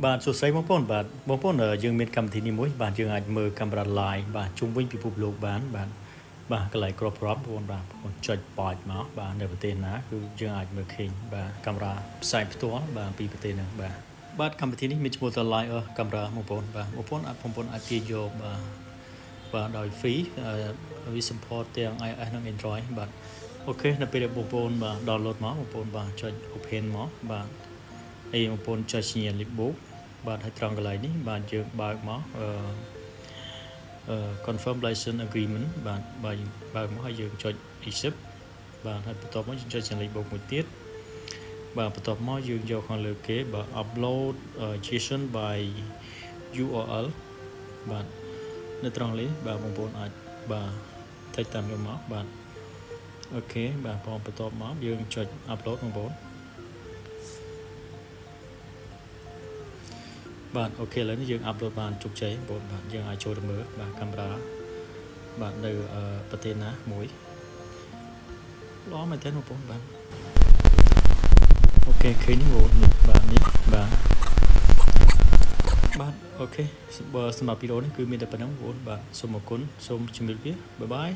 បាទសួស្តីបងប្អូនបាទបងប្អូនយើងមានកម្មវិធីនេះមួយបាទយើងអាចមើលកាមេរ៉ា live បាទជុំវិញពិភពលោកបានបាទកន្លែងគ្រប់គ្រាន់បងប្អូនបាទចុចប៉ចមកបាទនៅប្រទេសណាគឺយើងអាចមើលឃើញបាទកាមេរ៉ាផ្សាយផ្ទាល់បាទពីប្រទេសហ្នឹងបាទកម្មវិធីនេះមានឈ្មោះថា live កាមេរ៉ាបងប្អូនបាទបងប្អូនអាចទាញយកបាទដោយ free វា support ទាំង iOS និង Android បាទអូខេនៅពេលដែលបងប្អូនបាទ download មកបងប្អូនបាទចុច open មកបាទហើយបងប្អូនចុចសញ្ញា book បាទហើយត្រង់កន្លែងនេះបាទយើងបើកមកconfirm license agreement បាទបើកមកហើយយើងចុច accept បាទហើយបន្ទាប់មកយើងចុចសញ្ញា book មួយទៀតបាទបន្ទាប់មកយើងយកខាងលើគេបាទ upload JSON by URL បាទនៅត្រង់នេះបាទបងប្អូនអាចបាទតែតាមយកមកបាទអូខេបាទបន្ទាប់មកយើងចុច upload បងប្អូនបាទអូខេឥឡូវនេះយើង upload បានជោគជ័យបងប្អូនបាទយើងអាចចូលទៅមើលបាទកាមេរ៉ាបាទនៅប្រទេសណាមួយល្អមែនទេបងប្អូនបាទអូខេឃើញនេះបងប្អូនបាទនេះបាទអូខេសម្រាប់វីដេអូនេះគឺមានតែប៉ុណ្្នឹងបងប្អូនបាទសូមអរគុណសូមជម្រាបលាបាយបាយ